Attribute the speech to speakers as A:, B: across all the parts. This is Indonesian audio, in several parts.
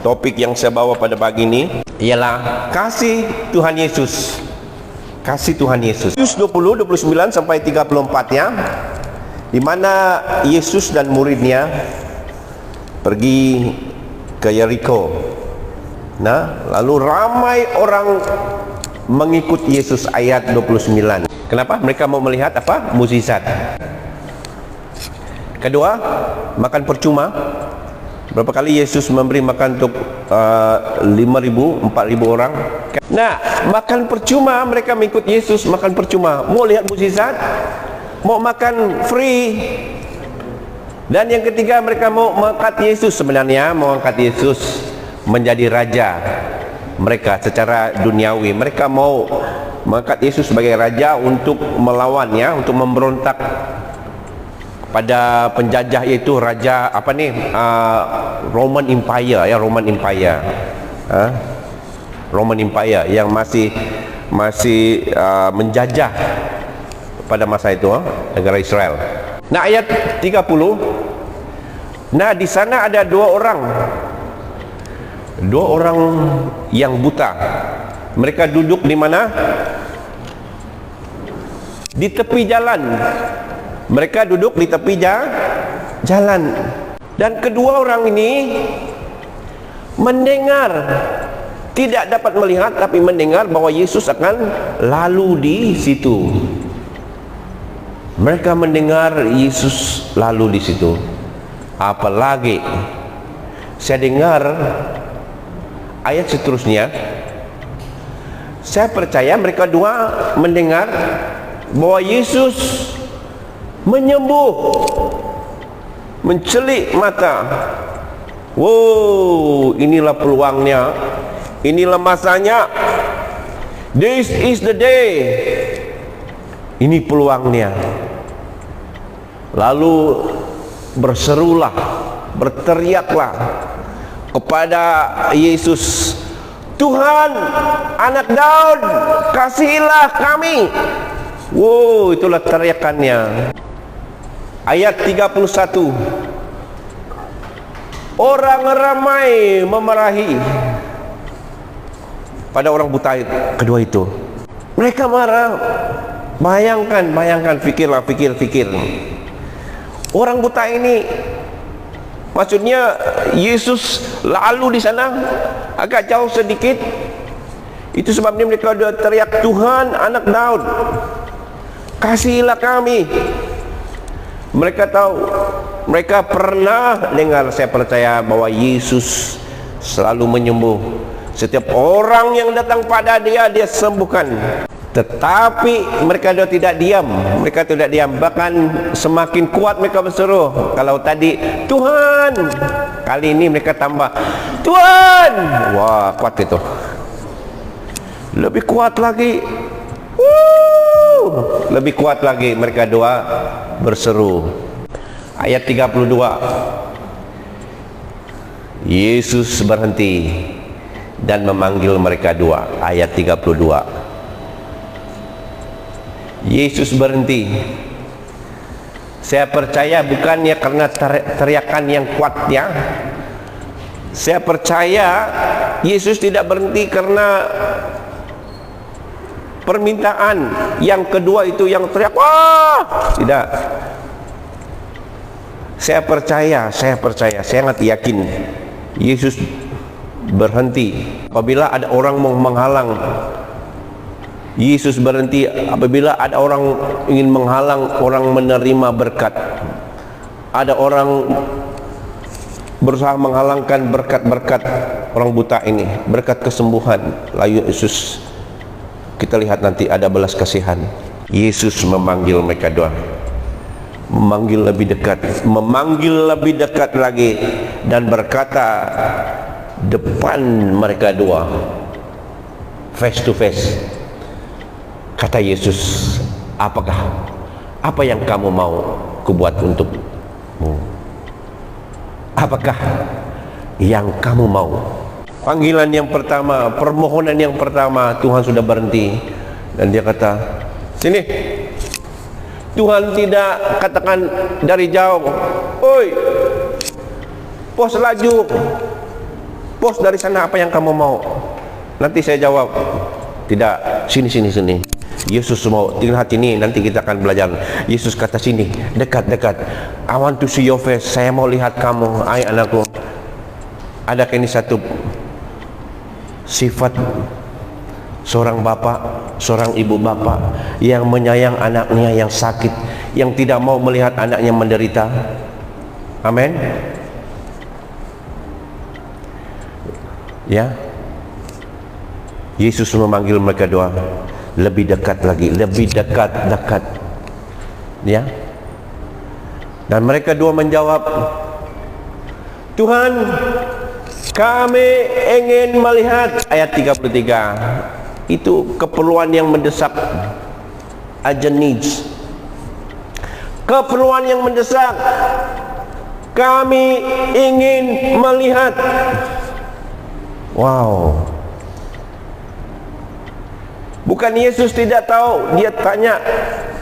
A: Topik yang saya bawa pada pagi ini ialah kasih Tuhan Yesus. Kasih Tuhan Yesus. Yesus 20, 29 sampai 34 ya. Di mana Yesus dan muridnya pergi ke Yeriko. Nah, lalu ramai orang mengikut Yesus, ayat 29. Kenapa? Mereka mau melihat apa? Mukjizat. Kedua, makan percuma. Berapa kali Yesus memberi makan untuk 5.000, 4.000 orang. Nah, makan percuma, mereka mengikut Yesus makan percuma. Mau lihat mukjizat, mau makan free. Dan yang ketiga, mereka mau mengangkat Yesus. Sebenarnya mau angkat Yesus menjadi raja mereka secara duniawi. Mereka mau mengangkat Yesus sebagai raja untuk melawannya, untuk memberontak pada penjajah, yaitu raja apa nih, Roman Empire ya, Roman Empire, Roman Empire yang masih menjajah pada masa itu negara Israel. Nah, ayat 30. Nah, di sana ada dua orang yang buta. Mereka duduk di mana? Di tepi jalan. Mereka duduk di tepi jalan. Dan kedua orang ini mendengar, tidak dapat melihat tapi mendengar bahwa Yesus akan lalu di situ. Mereka mendengar Yesus lalu di situ. Apalagi saya dengar ayat seterusnya. Saya percaya mereka dua mendengar bahwa Yesus menyembuh, mencelik mata. Wow, inilah peluangnya, inilah masanya. This is the day. Ini peluangnya. Lalu berserulah, berteriaklah kepada Yesus, Tuhan, Anak Daud, kasihilah kami. Wow, itulah teriakannya. Ayat 31. Orang ramai memarahi pada orang buta kedua itu. Mereka marah. Bayangkan, pikir. Orang buta ini, maksudnya Yesus lalu di sana agak jauh sedikit. Itu sebabnya mereka sudah teriak, Tuhan, Anak Daud, kasihilah kami. Mereka tahu, mereka pernah dengar, saya percaya bahwa Yesus selalu menyembuh. Setiap orang yang datang pada dia, dia sembuhkan. Tetapi mereka tidak diam. Bahkan semakin kuat mereka berseru. Kalau tadi Tuhan, kali ini mereka tambah Tuhan. Wah, kuat itu. Lebih kuat lagi. Lebih kuat lagi mereka doa berseru. Ayat 32. Yesus berhenti dan memanggil mereka dua. Ayat 32. Yesus berhenti. Saya percaya bukannya karena teriakan yang kuatnya. Saya percaya Yesus tidak berhenti karena permintaan yang kedua itu yang teriak, wah, tidak. Saya percaya, saya sangat yakin Yesus berhenti apabila ada orang mau menghalang. Yesus berhenti apabila ada orang ingin menghalang orang menerima berkat. Ada orang berusaha menghalangkan berkat-berkat orang buta ini, berkat kesembuhan. Lalu Yesus, kita lihat nanti ada belas kasihan. Yesus memanggil mereka doa, memanggil lebih dekat lagi, dan berkata depan mereka dua, face to face. Kata Yesus, apa yang kamu mau kubuat untukmu? Apakah yang kamu mau? Panggilan yang pertama, permohonan yang pertama, Tuhan sudah berhenti dan dia kata, sini. Tuhan tidak katakan dari jauh, oi, pos laju, Bos, dari sana apa yang kamu mau? Nanti saya jawab, tidak, sini. Yesus mau tinggal hati ini, nanti kita akan belajar. Yesus kata sini, dekat. I want to see your face. Saya mau lihat kamu, ay anakku. Adakah ini satu sifat seorang bapak, seorang ibu bapak yang menyayang anaknya yang sakit, yang tidak mau melihat anaknya menderita? Amin. Ya, Yesus memanggil mereka doa, lebih dekat lagi, lebih dekat. Ya, dan mereka dua menjawab, Tuhan, kami ingin melihat. Ayat 33, itu keperluan yang mendesak, urgent needs, keperluan yang mendesak. Kami ingin melihat. Wow. Bukan Yesus tidak tahu, dia tanya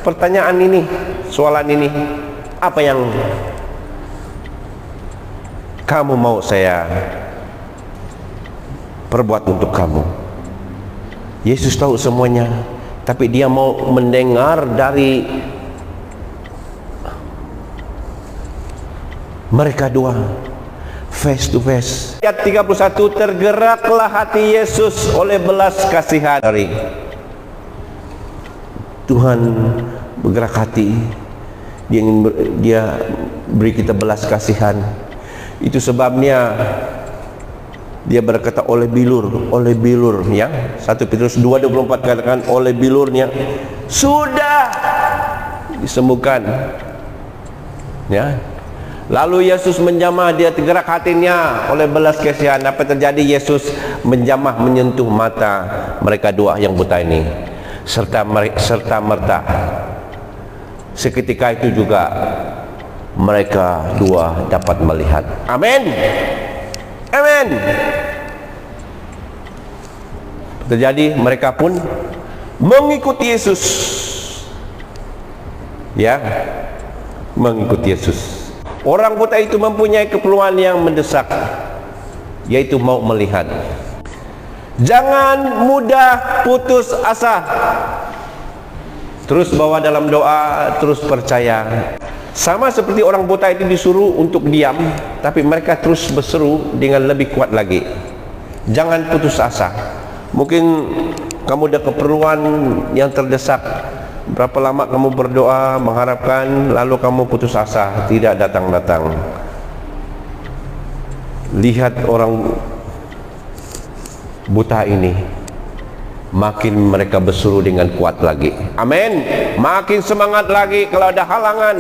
A: pertanyaan ini, soalan ini, apa yang kamu mau saya perbuat untuk kamu? Yesus tahu semuanya, tapi dia mau mendengar dari mereka dua, face to face. Ayat 31, tergeraklah hati Yesus oleh belas kasihan. Tuhan bergerak hati, dia beri kita belas kasihan. Itu sebabnya dia berkata oleh bilur, ya. 1 Petrus 2:24 katakan oleh bilurnya sudah disembuhkan. Ya. Lalu Yesus menjamah, dia tergerak hatinya oleh belas kasihan. Apa terjadi? Yesus menjamah, menyentuh mata mereka dua yang buta ini, serta merta seketika itu juga mereka dua dapat melihat. Amin. Terjadi, mereka pun mengikuti Yesus. Ya, mengikuti Yesus. Orang buta itu mempunyai keperluan yang mendesak, yaitu mau melihat. Jangan mudah putus asa. Terus bawa dalam doa, terus percaya. Sama seperti orang buta itu disuruh untuk diam, tapi mereka terus berseru dengan lebih kuat lagi. Jangan putus asa. Mungkin kamu ada keperluan yang terdesak. Berapa lama kamu berdoa, mengharapkan, lalu kamu putus asa, tidak datang-datang. Lihat orang buta ini, makin mereka berseru dengan kuat lagi. Amin. Makin semangat lagi kalau ada halangan.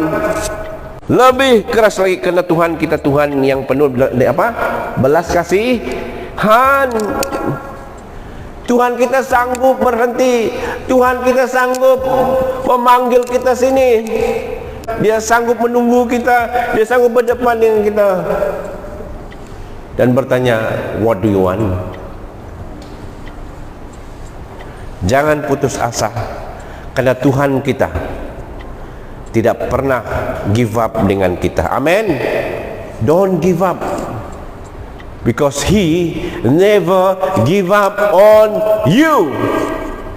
A: Lebih keras lagi, karena Tuhan kita Tuhan yang penuh belas kasihan. Tuhan kita sanggup berhenti. Tuhan kita sanggup memanggil kita sini. Dia sanggup menunggu kita. Dia sanggup berdepan dengan kita dan bertanya, what do you want? Jangan putus asa, karena Tuhan kita tidak pernah give up dengan kita. Amin. Don't give up, because He never give up on you.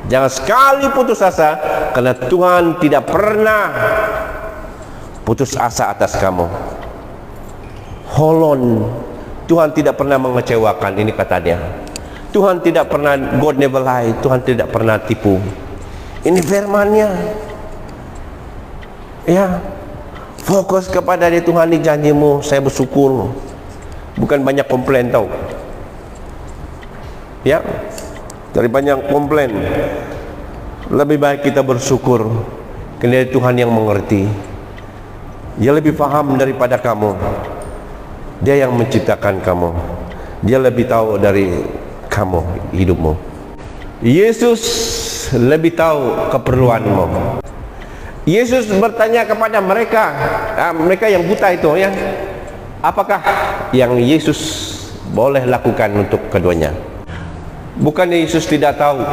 A: Jangan sekali putus asa, karena Tuhan tidak pernah putus asa atas kamu. Hold on. Tuhan tidak pernah mengecewakan, ini katanya. Tuhan tidak pernah, God never lie. Tuhan tidak pernah tipu. Ini firman-Nya. Ya, fokus kepada dia. Tuhan, ini janjimu, saya bersyukur. Bukan banyak komplain, tahu. Ya, dari banyak komplain, lebih baik kita bersyukur, karena Tuhan yang mengerti. Dia lebih paham daripada kamu. Dia yang menciptakan kamu. Dia lebih tahu dari kamu, hidupmu. Yesus lebih tahu keperluanmu. Yesus bertanya kepada mereka, mereka yang buta itu, ya, apakah yang Yesus boleh lakukan untuk keduanya? Bukan Yesus tidak tahu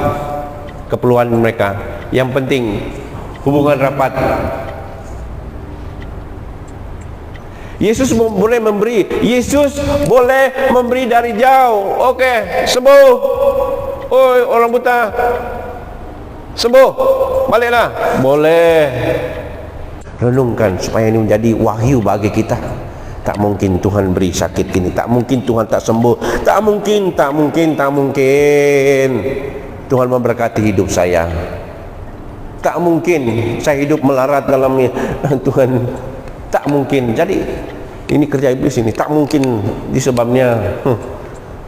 A: keperluan mereka. Yang penting hubungan rapat. Yesus boleh memberi. Yesus boleh memberi dari jauh. Oke, sembuh. Oi, orang buta, sembuh, baliklah. Boleh. Renungkan supaya ini menjadi wahyu bagi kita. Tak mungkin Tuhan beri sakit ini, tak mungkin Tuhan tak sembuh, tak mungkin Tuhan memberkati hidup saya. Tak mungkin saya hidup melarat dalamnya. Tuhan, tak mungkin. Jadi ini kerja iblis ini, tak mungkin. Disebabnya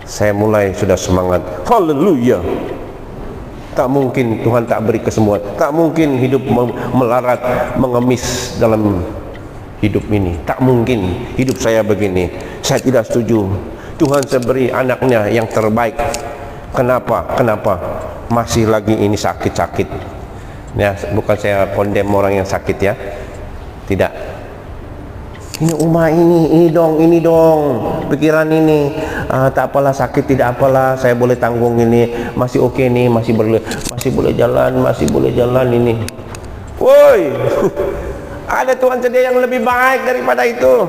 A: saya mulai sudah semangat. Haleluya. Tak mungkin Tuhan tak beri kesembuhan. Tak mungkin hidup melarat, mengemis dalam hidup ini. Tak mungkin hidup saya begini. Saya tidak setuju. Tuhan beri anaknya yang terbaik. Kenapa masih lagi ini sakit-sakit? Ya, bukan saya kondem orang yang sakit ya. Tidak. Ini ini dong pikiran ini. Tak apalah, sakit tidak apalah, saya boleh tanggung ini, masih oke nih, masih boleh jalan ini. Woi, ada Tuhan sedia yang lebih baik daripada itu.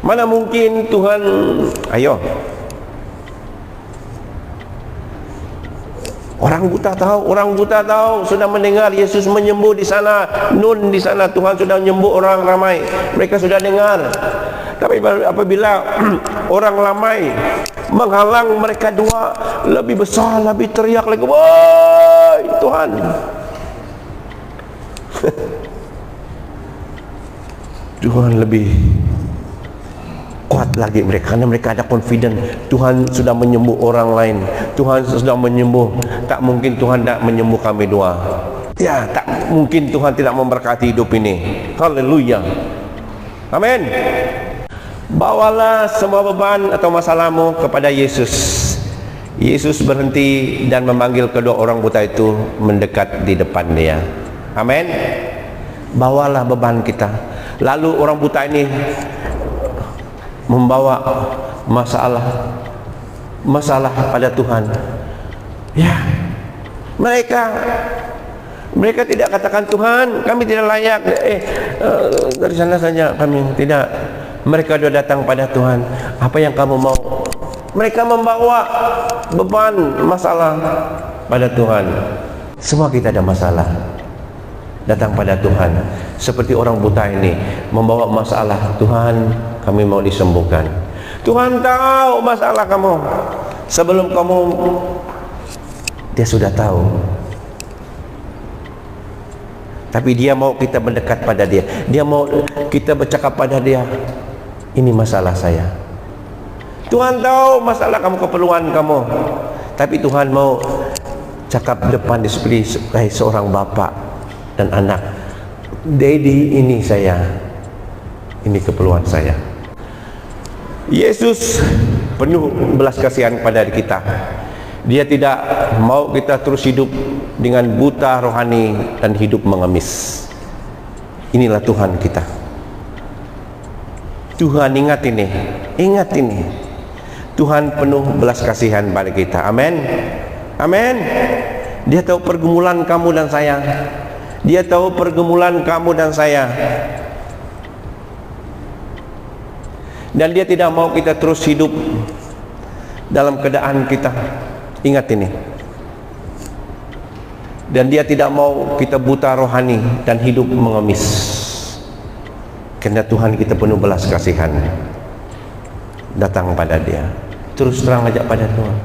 A: Mana mungkin Tuhan, ayo. Orang buta tahu, sudah mendengar Yesus menyembuh di sana, Nun di sana, Tuhan sudah menyembuh orang ramai. Mereka sudah dengar. Tapi apabila orang ramai menghalang mereka dua, lebih besar, lebih teriak lagi, woi Tuhan. Tuhan lebih kuat lagi mereka, karena mereka ada confident Tuhan sudah menyembuh orang lain, Tuhan sudah menyembuh. Tak mungkin Tuhan tak menyembuh kami dua. Ya, tak mungkin Tuhan tidak memberkati hidup ini. Haleluya, amin. Bawalah semua beban atau masalahmu kepada Yesus. Yesus berhenti dan memanggil kedua orang buta itu mendekat di depan dia. Amin. Bawalah beban kita. Lalu orang buta ini membawa masalah pada Tuhan. Ya, mereka tidak katakan, Tuhan kami tidak layak, dari sana saja kami tidak. Mereka sudah datang pada Tuhan, apa yang kamu mau? Mereka membawa beban masalah pada Tuhan. Semua kita ada masalah, datang pada Tuhan. Seperti orang buta ini membawa masalah, Tuhan kami mau disembuhkan. Tuhan tahu masalah kamu sebelum kamu, dia sudah tahu. Tapi dia mau kita mendekat pada dia. Dia mau kita bercakap pada dia. Ini masalah saya. Tuhan tahu masalah kamu, keperluan kamu. Tapi Tuhan mau cakap depan seperti seorang bapak dan anak. Daddy, ini saya. Ini keperluan saya. Yesus penuh belas kasihan pada kita. Dia tidak mau kita terus hidup dengan buta rohani dan hidup mengemis. Inilah Tuhan kita. Tuhan ingat ini. Tuhan penuh belas kasihan pada kita. Amin. Amin. Dia tahu pergumulan kamu dan saya. Dia tahu pergumulan kamu dan saya. Dan dia tidak mau kita terus hidup dalam keadaan kita. Ingat ini. Dan dia tidak mau kita buta rohani dan hidup mengemis. Karena Tuhan kita penuh belas kasihan. Datang pada dia, terus terang ajak pada Tuhan.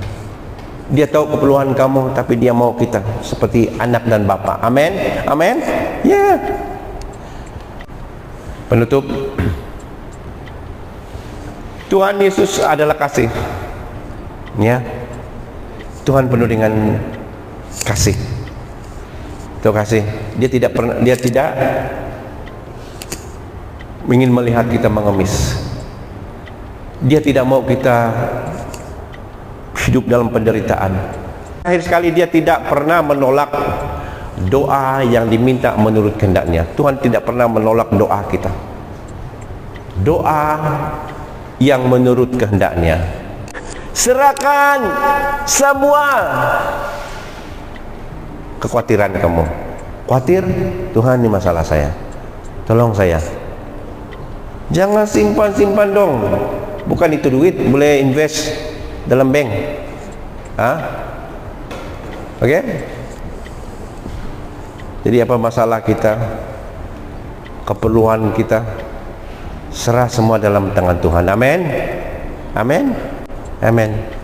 A: Dia tahu keperluan kamu, tapi dia mau kita seperti anak dan bapa. Amin. Amin. Ya. Penutup. Tuhan Yesus adalah kasih. Ya. Tuhan penuh dengan kasih. Itu kasih. Dia tidak ingin melihat kita mengemis. Dia tidak mau kita hidup dalam penderitaan. Akhir sekali, dia tidak pernah menolak doa yang diminta menurut kehendaknya. Tuhan tidak pernah menolak doa kita. Doa yang menurut kehendaknya. Serahkan semua kekhawatiran kamu. Khawatir, Tuhan ini masalah saya. Tolong saya. Jangan simpan-simpan dong. Bukan itu duit boleh invest dalam bank. Oke? Jadi apa masalah kita, keperluan kita, serah semua dalam tangan Tuhan. Amin. Amin. Amin.